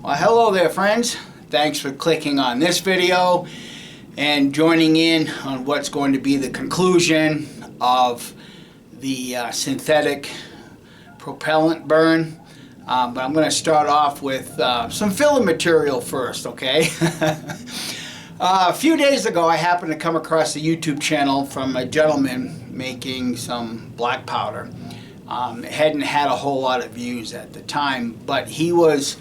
Well, hello there, friends. Thanks for clicking on this video and joining in on what's going to be the conclusion of the synthetic propellant burn. But I'm going to start off with some filler material first, okay? A few days ago, I happened to come across a YouTube channel from a gentleman making some black powder. Hadn't had a whole lot of views at the time, but he was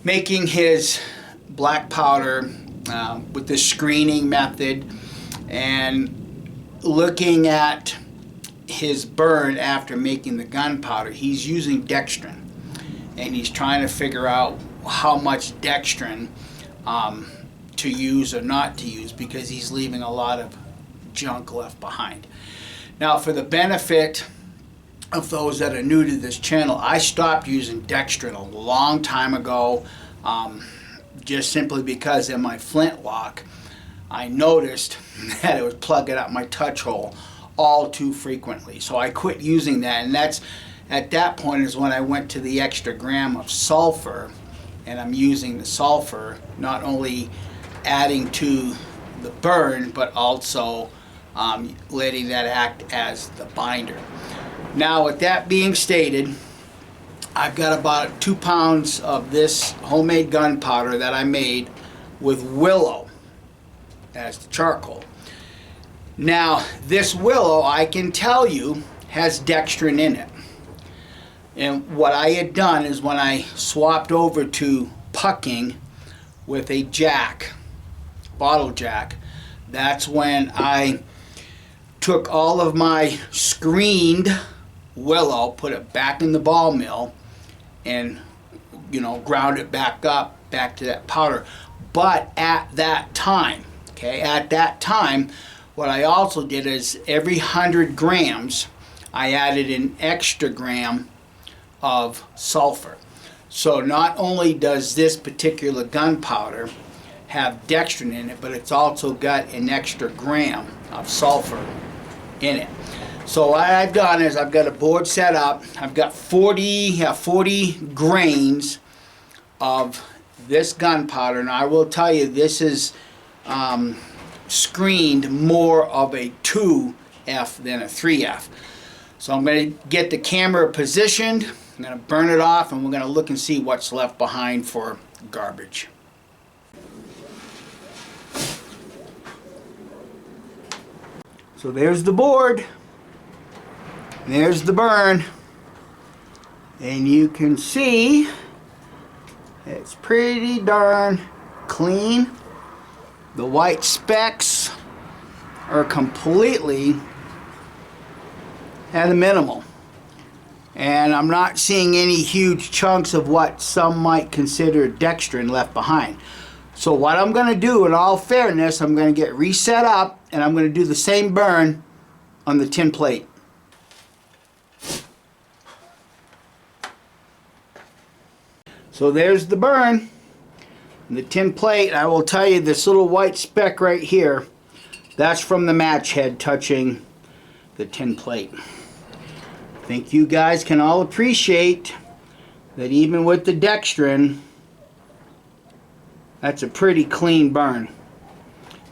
making his black powder with the screening method and looking at his burn after making the gunpowder. He's using dextrin, and he's trying to figure out how much dextrin to use or not to use, because he's leaving a lot of junk left behind. Now, for the benefit of those that are new to this channel, I stopped using dextrin a long time ago, just simply because in my flintlock I noticed that it was plugging up my touch hole all too frequently. So I quit using that, and that's at that point is when I went to the extra gram of sulfur, and I'm using the sulfur, not only adding to the burn, but also letting that act as the binder. Now, with that being stated, I've got about 2 pounds of this homemade gunpowder that I made with willow as the charcoal. Now, this willow, I can tell you, has dextrin in it. And what I had done is when I swapped over to pucking with a jack, bottle jack, that's when I took all of my screened willow, put it back in the ball mill, and ground it back to that powder. But at that time, what I also did is every 100 grams I added an extra gram of sulfur. So not only does this particular gunpowder have dextrin in it, but it's also got an extra gram of sulfur in it. So what I've done is I've got a board set up. I've got 40 grains of this gunpowder, and I will tell you this is screened more of a 2F than a 3F. So I'm going to get the camera positioned, I'm going to burn it off, and we're going to look and see what's left behind for garbage. So there's the board. There's the burn, and you can see it's pretty darn clean. The white specks are completely at a minimal, and I'm not seeing any huge chunks of what some might consider dextrin left behind. So what I'm going to do, in all fairness, I'm going to get reset up, and I'm going to do the same burn on the tin plate. So there's the burn. The tin plate, I will tell you, this little white speck right here, that's from the match head touching the tin plate. I think you guys can all appreciate that even with the dextrin, that's a pretty clean burn.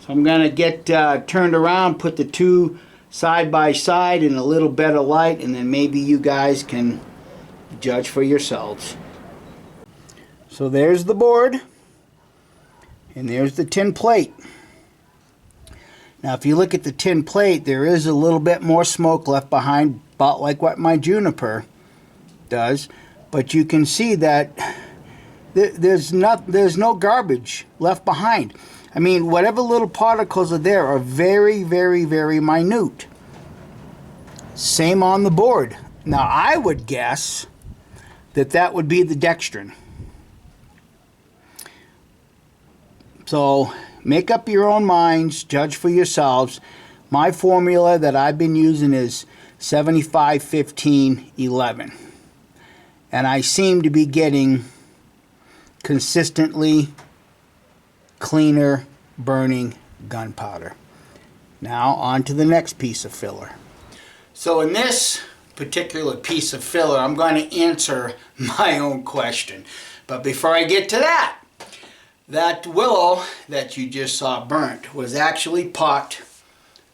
So I'm going to get turned around, put the two side by side in a little better light, and then maybe you guys can judge for yourselves. So there's the board, and there's the tin plate. Now if you look at the tin plate, there is a little bit more smoke left behind, about like what my Juniper does, but you can see that there's no garbage left behind. I mean, whatever little particles are there are very, very, very minute. Same on the board. Now I would guess that would be the dextrin. So make up your own minds, judge for yourselves. My formula that I've been using is 75, 15, 11. And I seem to be getting consistently cleaner burning gunpowder. Now on to the next piece of filler. So in this particular piece of filler, I'm going to answer my own question. But before I get to that, that willow that you just saw burnt was actually pucked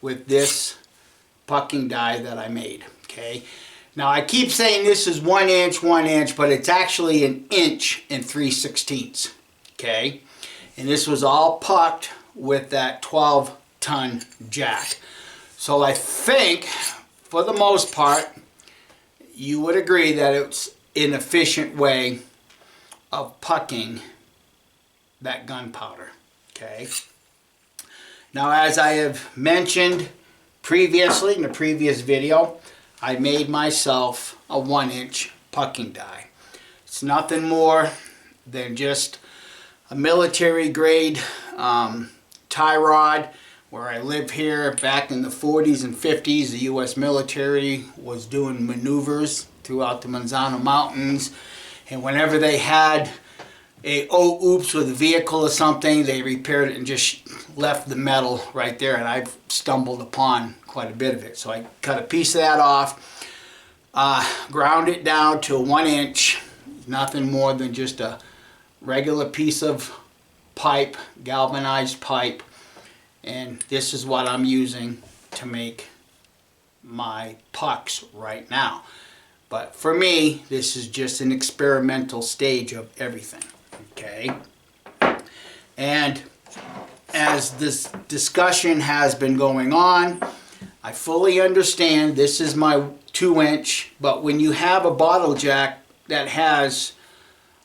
with this pucking die that I made, okay? Now I keep saying this is 1 inch, but it's actually 1 inch and 3/16, okay? And this was all pucked with that 12-ton jack. So I think, for the most part, you would agree that it's an efficient way of pucking that gunpowder, okay? Now, as I have mentioned previously in the previous video, I made myself a 1 inch pucking die. It's nothing more than just a military grade tie rod. Where I live here, back in the 40s and 50s, the U.S. military was doing maneuvers throughout the Manzano Mountains, and whenever they had a oops with a vehicle or something, they repaired it and just left the metal right there, and I've stumbled upon quite a bit of it. So I cut a piece of that off, ground it down to 1 inch, nothing more than just a regular piece of pipe, galvanized pipe, and this is what I'm using to make my pucks right now. But for me, this is just an experimental stage of everything, okay? And as this discussion has been going on, I fully understand this is my 2 inch, but when you have a bottle jack that has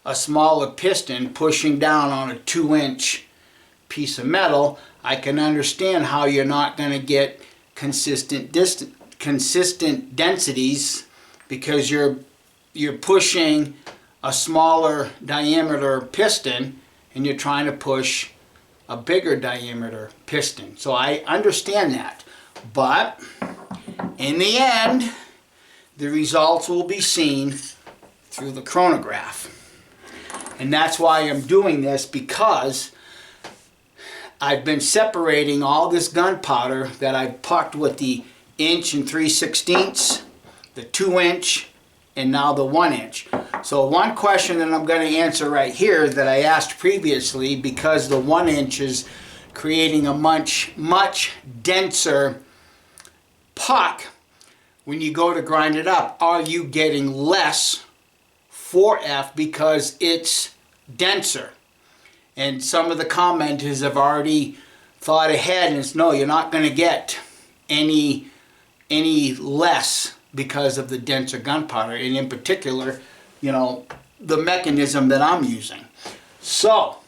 a smaller piston pushing down on a 2 inch piece of metal, I can understand how you're not going to get consistent densities, because you're pushing a smaller diameter piston and you're trying to push a bigger diameter piston. So I understand that, but in the end the results will be seen through the chronograph. And that's why I'm doing this, because I've been separating all this gunpowder that I've pucked with the 1 inch and 3/16, the 2 inch, and now the 1 inch. So one question that I'm going to answer right here that I asked previously, because the 1 inch is creating a much denser puck, when you go to grind it up, are you getting less 4F because it's denser? And some of the commenters have already thought ahead, and it's no, you're not going to get any less because of the denser gunpowder, and in particular, you know, the mechanism that I'm using. So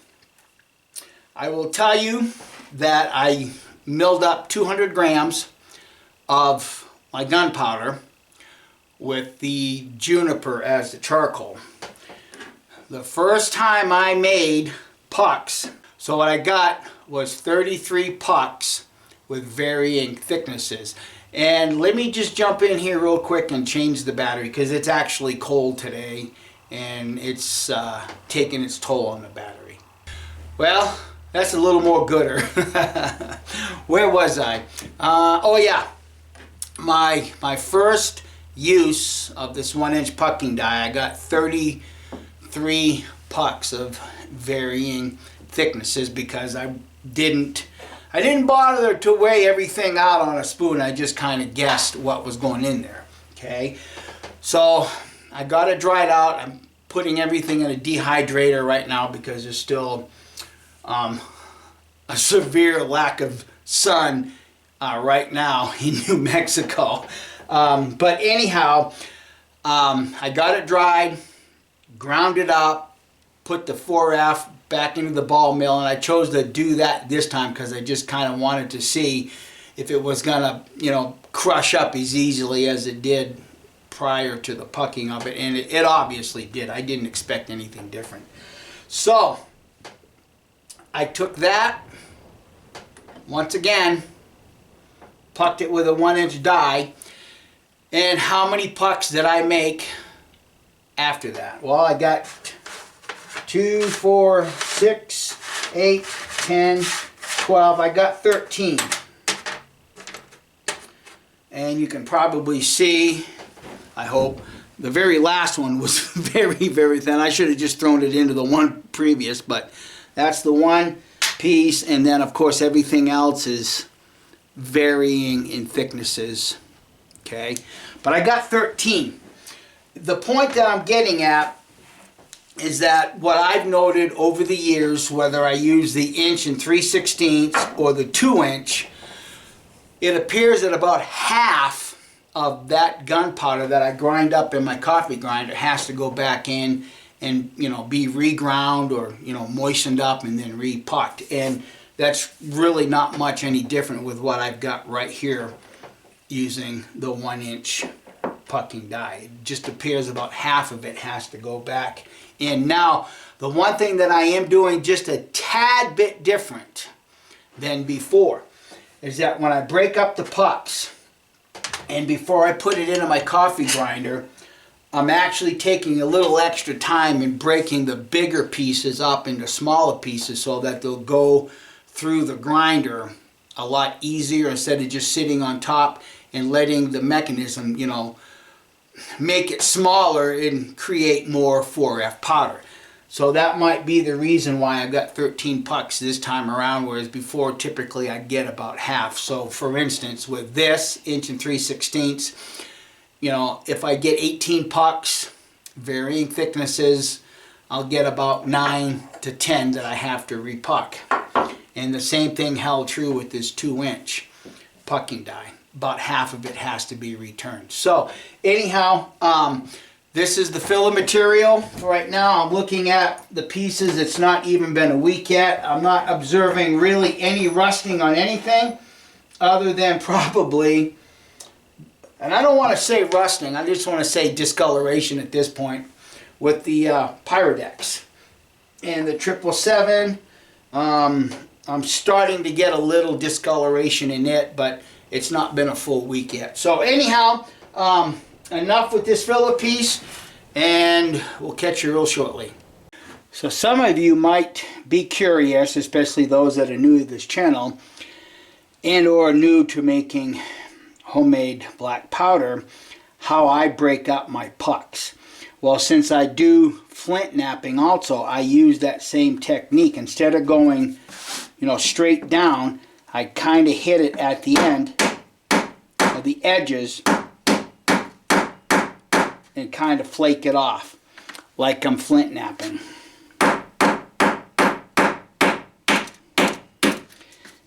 I will tell you that I milled up 200 grams of my gunpowder with the Juniper as the charcoal. The first time I made pucks, so what I got was 33 pucks with varying thicknesses. And let me just jump in here real quick and change the battery, because it's actually cold today and it's taking its toll on the battery. Well, that's a little more gooder. Where was I? Oh yeah, my first use of this 1 inch pucking die, I got 33 pucks of varying thicknesses, because I didn't bother to weigh everything out on a spoon. I just kind of guessed what was going in there, okay? So I got it dried out. I'm putting everything in a dehydrator right now, because there's still a severe lack of sun right now in New Mexico. But anyhow, I got it dried, ground it up, put the 4F back into the ball mill, and I chose to do that this time because I just kind of wanted to see if it was gonna, you know, crush up as easily as it did prior to the pucking of it, and it obviously did. I didn't expect anything different. So I took that, once again, pucked it with a 1 inch die, and how many pucks did I make after that? Well, I got 2, 4, 6, 8, 10, 12. I got 13. And you can probably see, I hope, the very last one was very, very thin. I should have just thrown it into the one previous, but that's the one piece, and then of course everything else is varying in thicknesses. Okay, but I got 13. The point that I'm getting at is that what I've noted over the years, whether I use the 1 3/16 or the 2-inch, it appears that about half of that gunpowder that I grind up in my coffee grinder has to go back in and, you know, be reground or, you know, moistened up and then repucked. And that's really not much any different with what I've got right here using the 1-inch pucking die. It just appears about half of it has to go back in. Now, the one thing that I am doing just a tad bit different than before is that when I break up the pucks, and before I put it into my coffee grinder, I'm actually taking a little extra time and breaking the bigger pieces up into smaller pieces so that they'll go through the grinder a lot easier instead of just sitting on top and letting the mechanism, you know, make it smaller and create more 4F powder. So that might be the reason why I got 13 pucks this time around, whereas before typically I'd get about half. So for instance, with this 1 3/16, you know, if I get 18 pucks, varying thicknesses, I'll get about 9 to 10 that I have to repuck. And the same thing held true with this 2-inch pucking die. About half of it has to be returned. So anyhow, this is the filler material. Right now I'm looking at the pieces. It's not even been a week yet. I'm not observing really any rusting on anything other than probably, and I don't want to say rusting, I just want to say discoloration at this point with the Pyrodex. And the 777, I'm starting to get a little discoloration in it, but it's not been a full week yet. So anyhow, enough with this filler piece, and we'll catch you real shortly. So some of you might be curious, especially those that are new to this channel and or new to making homemade black powder, how I break up my pucks. Well, since I do flint knapping also, I use that same technique. Instead of going, you know, straight down, I kind of hit it at the end of the edges and kind of flake it off like I'm flint knapping.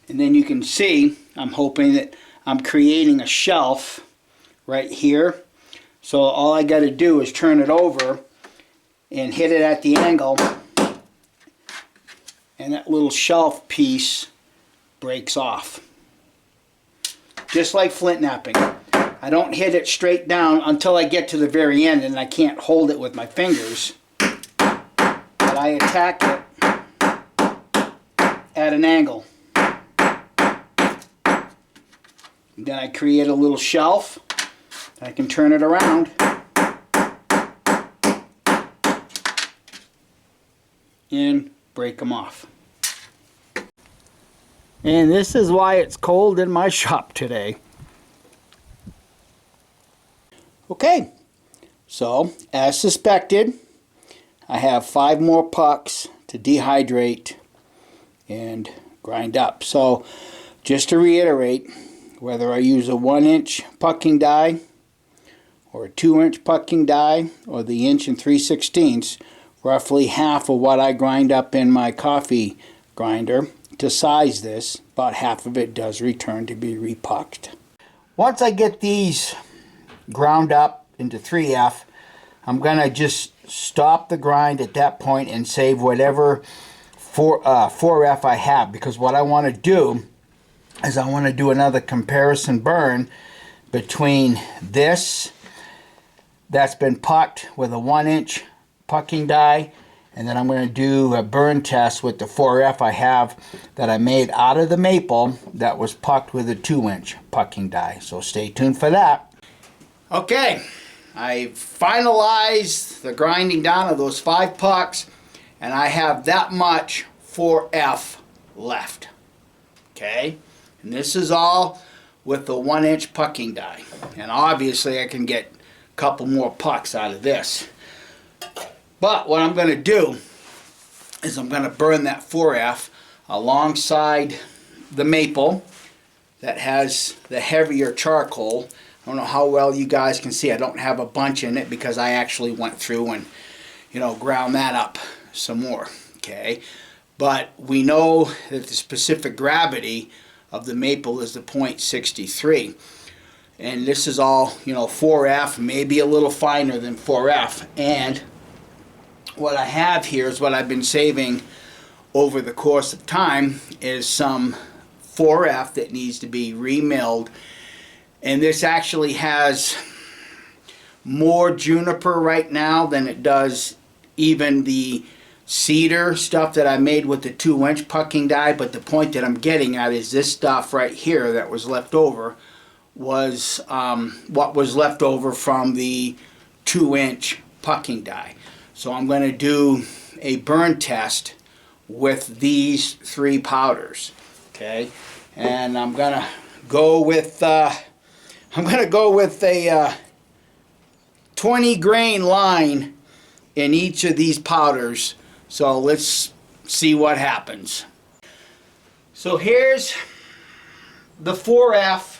And then you can see, I'm hoping that I'm creating a shelf right here. So all I got to do is turn it over and hit it at the angle, and that little shelf piece breaks off. Just like flint knapping. I don't hit it straight down until I get to the very end and I can't hold it with my fingers. But I attack it at an angle. And then I create a little shelf. I can turn it around and break them off. And this is why it's cold in my shop today. Okay, so as suspected, I have 5 more pucks to dehydrate and grind up. So just to reiterate, whether I use a 1-inch pucking die or a 2-inch pucking die or the 1 3/16, roughly half of what I grind up in my coffee grinder to size this, about half of it does return to be repucked. Once I get these ground up into 3F, I'm going to just stop the grind at that point and save whatever 4F I have, because what I want to do is I want to do another comparison burn between this that's been pucked with a 1-inch pucking die, and then I'm going to do a burn test with the 4F I have that I made out of the maple that was pucked with a 2-inch pucking die. So stay tuned for that. Okay, I finalized the grinding down of those 5 pucks, and I have that much 4F left. Okay, and this is all with the 1-inch pucking die. And obviously I can get couple more pucks out of this. But what I'm going to do is I'm going to burn that 4F alongside the maple that has the heavier charcoal. I don't know how well you guys can see. I don't have a bunch in it because I actually went through and, you know, ground that up some more. Okay, but we know that the specific gravity of the maple is the 0.63, and this is all, you know, 4F, maybe a little finer than 4F. And what I have here is what I've been saving over the course of time is some 4F that needs to be remilled, and this actually has more juniper right now than it does even the cedar stuff that I made with the 2-inch pucking die. But the point that I'm getting at is this stuff right here that was left over was what was left over from the 2-inch pucking die. So I'm going to do a burn test with these 3 powders. Okay, and I'm going to go with a 20 grain line in each of these powders. So let's see what happens. So here's the 4F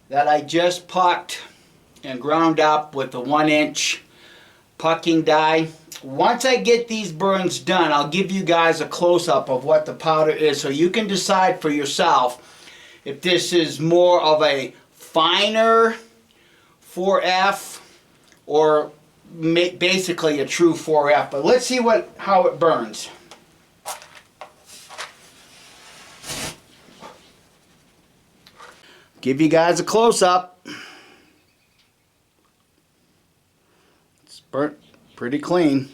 that I just pucked and ground up with the 1-inch pucking die. Once I get these burns done, I'll give you guys a close-up of what the powder is so you can decide for yourself if this is more of a finer 4F or basically a true 4F. But let's see how it burns. Give you guys a close-up. It's burnt pretty clean.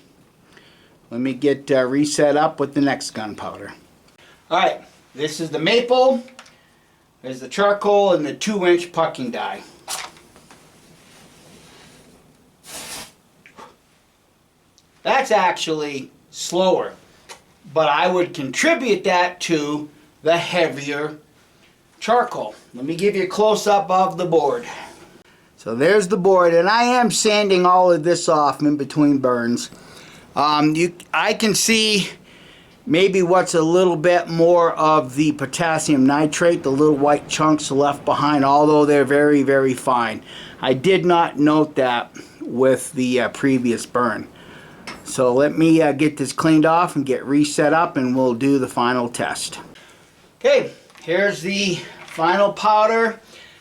Let me get reset up with the next gunpowder. Alright, this is the maple, there's the charcoal, and the 2-inch pucking die. That's actually slower, but I would contribute that to the heavier charcoal. Let me give you a close-up of the board. So there's the board, and I am sanding all of this off in between burns. I can see maybe what's a little bit more of the potassium nitrate, the little white chunks left behind, although they're very, very fine. I did not note that with the previous burn. So let me get this cleaned off and get reset up, and we'll do the final test. Okay, here's the final powder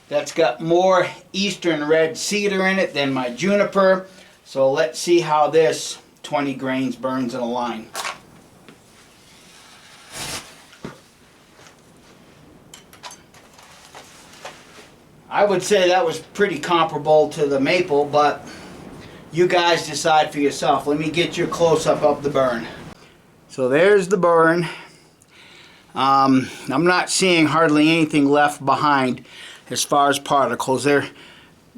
that's got more eastern red cedar in it than my juniper. So let's see how this 20 grains burns in a line. I would say that was pretty comparable to the maple, but you guys decide for yourself. Let me get you a close-up of the burn. So there's the burn. I'm not seeing hardly anything left behind as far as particles. There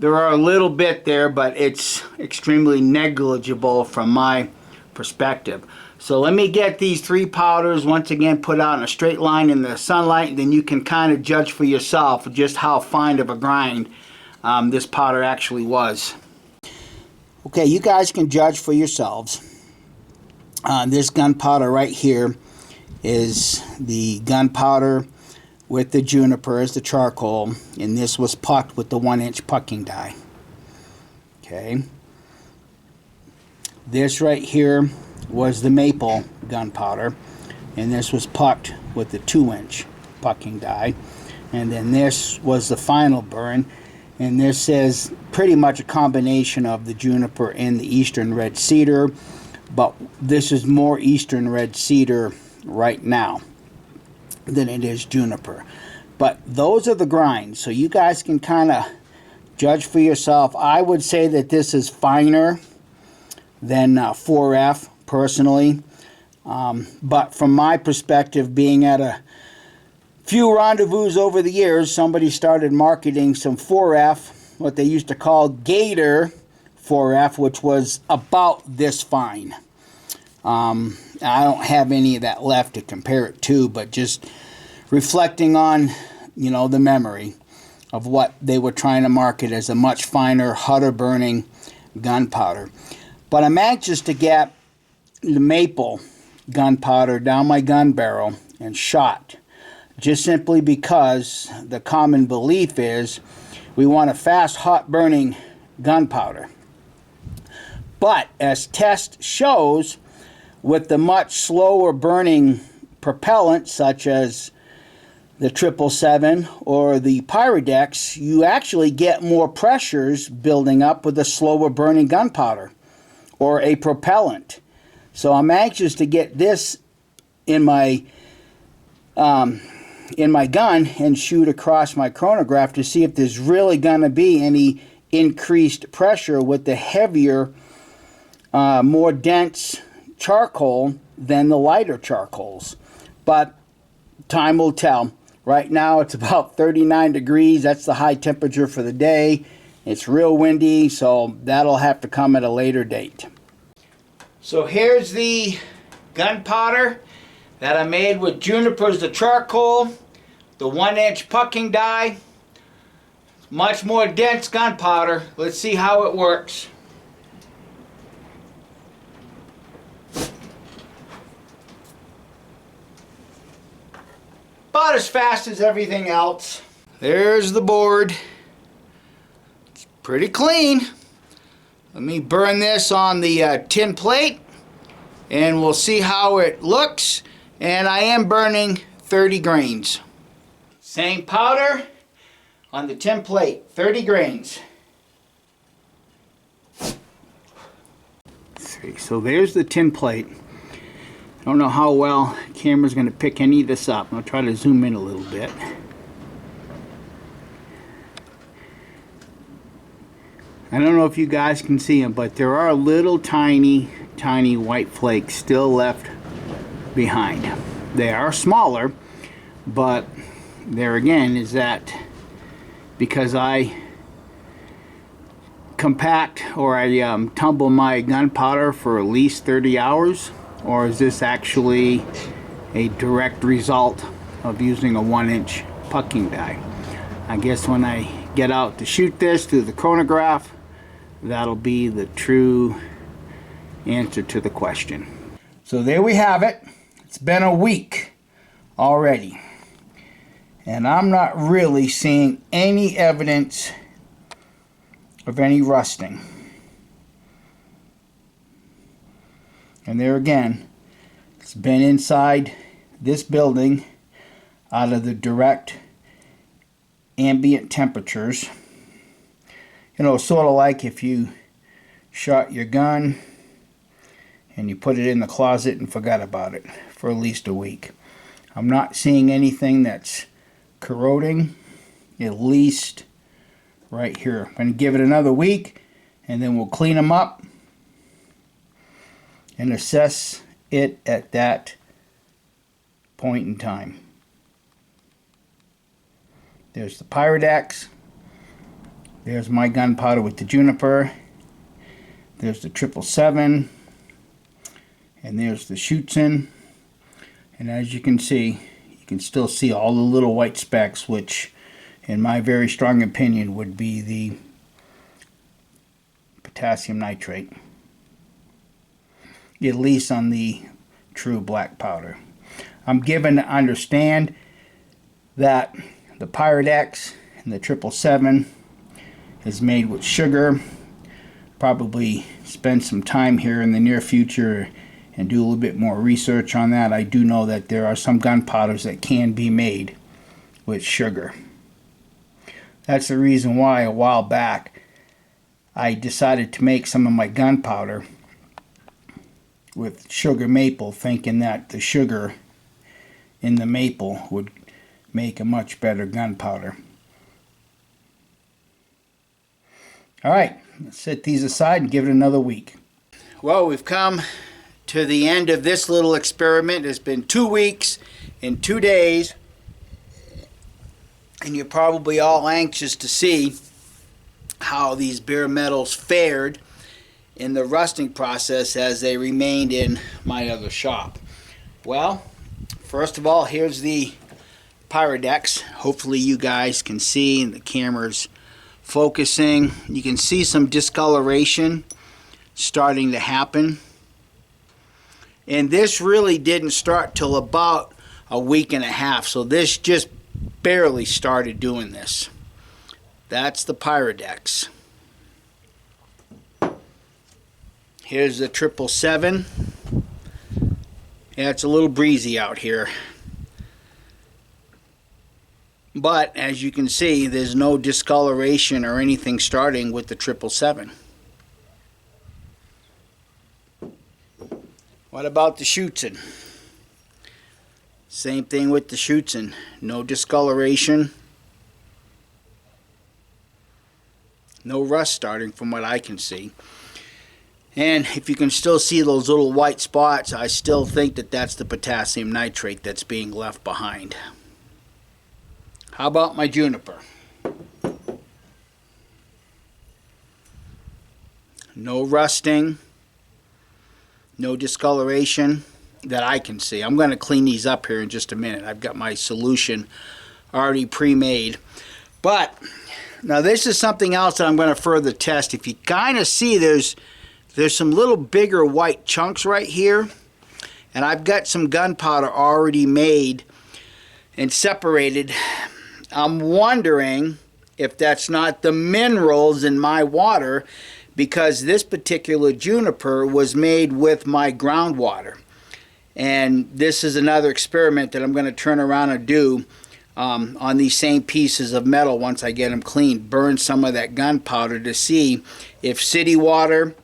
are a little bit there, but it's extremely negligible from my perspective. So let me get these 3 powders once again put out in a straight line in the sunlight, and then you can kind of judge for yourself just how fine of a grind this powder actually was. Okay, you guys can judge for yourselves. This gunpowder right here is the gunpowder with the juniper as the charcoal, and this was pucked with the 1-inch pucking die. Okay. This right here was the maple gunpowder, and this was pucked with the 2-inch pucking die. And then this was the final burn, and this is pretty much a combination of the juniper and the eastern red cedar, but this is more eastern red cedar right now than it is juniper. But those are the grinds, so you guys can kind of judge for yourself. I would say that this is finer than 4F personally, but from my perspective, being at a few rendezvous over the years, somebody started marketing some 4F, what they used to call Gator 4F, which was about this fine. I don't have any of that left to compare it to, but just reflecting on, you know, the memory. of what they were trying to market as a much finer, hotter burning gunpowder. But I'm anxious to get the maple gunpowder down my gun barrel and shot, just simply because the common belief is we want a fast, hot burning gunpowder. But as test shows, with the much slower burning propellant such as the 777 or the Pyrodex, you actually get more pressures building up with a slower burning gunpowder or a propellant. So I'm anxious to get this in my gun and shoot across my chronograph to see if there's really going to be any increased pressure with the heavier, more dense charcoal than the lighter charcoals. But time will tell. Right now it's about 39 degrees. That's the high temperature for the day. It's real windy, so that'll have to come at a later date. So here's the gunpowder that I made with Juniper's the charcoal, the 1-inch pucking die. Much more dense gunpowder. Let's see how it works. About as fast as everything else. There's the board. It's pretty clean. Let me burn this on the tin plate and we'll see how it looks. And I am burning 30 grains. Same powder on the tin plate, 30 grains. So there's the tin plate. I don't know how well the camera's going to pick any of this up. I'll try to zoom in a little bit. I don't know if you guys can see them, but there are little tiny white flakes still left behind. They are smaller, but there again is that because I compact or I tumble my gunpowder for at least 30 hours, or is this actually a direct result of using a 1-inch pucking die? I guess when I get out to shoot this through the chronograph, that'll be the true answer to the question. So there we have it. It's been a week already, and I'm not really seeing any evidence of any rusting. And there again, it's been inside this building out of the direct ambient temperatures. You know, sort of like if you shot your gun and you put it in the closet and forgot about it for at least a week. I'm not seeing anything that's corroding, at least right here. I'm going to give it another week and then we'll clean them up and assess it at that point in time. There's the Pyrodex. There's my gunpowder with the Juniper. There's the 777. And there's the Schutzen. And as you can see, you can still see all the little white specks, which in my very strong opinion would be the potassium nitrate, at least on the true black powder. I'm given to understand that the Pyrodex and the 777 is made with sugar. Probably spend some time here in the near future and do a little bit more research on that. I do know that there are some gunpowders that can be made with sugar. That's the reason why a while back I decided to make some of my gunpowder with sugar maple, thinking that the sugar in the maple would make a much better gunpowder. Alright, let's set these aside and give it another week. Well, we've come to the end of this little experiment. It's been 2 weeks and 2 days, and you're probably all anxious to see how these bare metals fared in the rusting process as they remained in my other shop. Well, first of all, here's the Pyrodex. Hopefully you guys can see, and the camera's focusing. You can see some discoloration starting to happen. And this really didn't start till about a week and a half, so this just barely started doing this. That's the Pyrodex. Here's the 777. Yeah, it's a little breezy out here. But as you can see, there's no discoloration or anything starting with the 777. What about the Schutzen? Same thing with the Schutzen. No discoloration. No rust starting from what I can see. And if you can still see those little white spots, I still think that that's the potassium nitrate that's being left behind. How about my Juniper? No rusting. No discoloration that I can see. I'm going to clean these up here in just a minute. I've got my solution already pre-made. But now this is something else that I'm going to further test. If you kind of see there's some little bigger white chunks right here. And I've got some gunpowder already made and separated. I'm wondering if that's not the minerals in my water, because this particular Juniper was made with my groundwater. And this is another experiment that I'm going to turn around and do on these same pieces of metal once I get them cleaned. Burn some of that gunpowder to see if city water,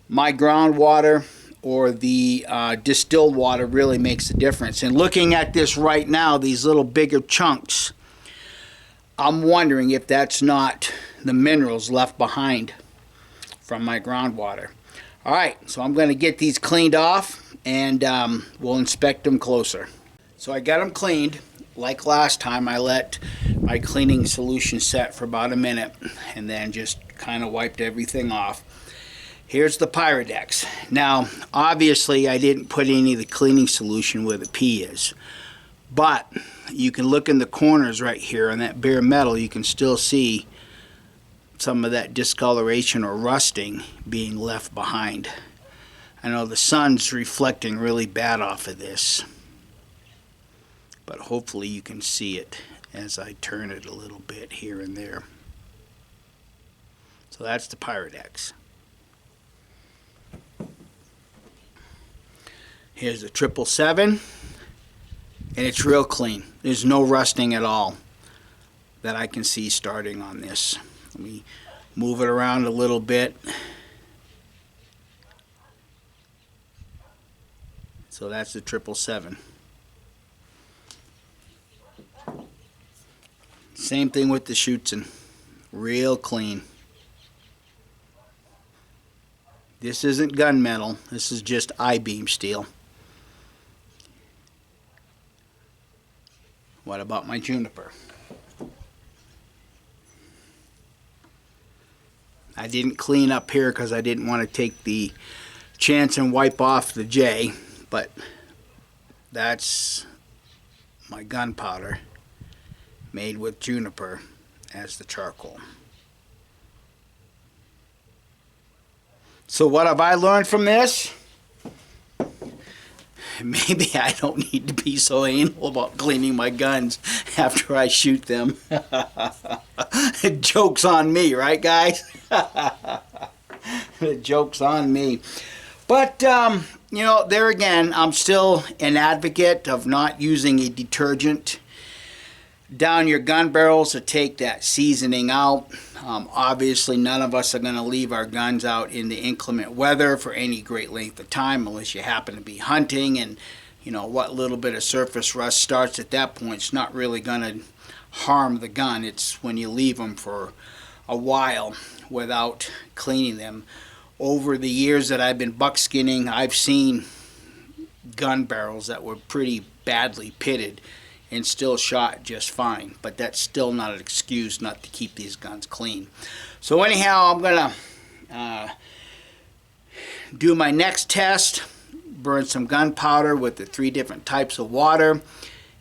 my groundwater, or the distilled water really makes a difference. And looking at this right now, these little bigger chunks, I'm wondering if that's not the minerals left behind from my groundwater. Alright, so I'm going to get these cleaned off and we'll inspect them closer. So I got them cleaned. Like last time, I let my cleaning solution set for about a minute and then just kind of wiped everything off. Here's the Pyrodex. Now, obviously I didn't put any of the cleaning solution where the P is, but you can look in the corners right here on that bare metal. You can still see some of that discoloration or rusting being left behind. I know the sun's reflecting really bad off of this, but hopefully you can see it as I turn it a little bit here and there. So that's the Pyrodex. Here's the 777, and it's real clean. There's no rusting at all that I can see starting on this. Let me move it around a little bit. So that's the 777. Same thing with the Schutzen. Real clean. This isn't gunmetal. This is just I-beam steel. What about my Juniper? I didn't clean up here because I didn't want to take the chance and wipe off the J, but that's my gunpowder made with Juniper as the charcoal. So what have I learned from this? Maybe I don't need to be so anal about cleaning my guns after I shoot them. Joke's on me, right guys? The joke's on me. But, you know, there again, I'm still an advocate of not using a detergent down your gun barrels to take that seasoning out. Obviously, none of us are going to leave our guns out in the inclement weather for any great length of time unless you happen to be hunting, and you know what little bit of surface rust starts at that point, it's not really going to harm the gun. It's when you leave them for a while without cleaning them. Over the years that I've been buckskinning, I've seen gun barrels that were pretty badly pitted and still shot just fine, but that's still not an excuse not to keep these guns clean. So anyhow, I'm gonna do my next test, burn some gunpowder with the 3 different types of water,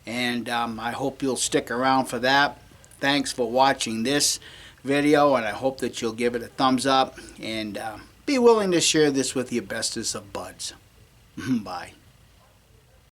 and I hope you'll stick around for that. Thanks for watching this video, and I hope that you'll give it a thumbs up and be willing to share this with your bestest of buds. Bye.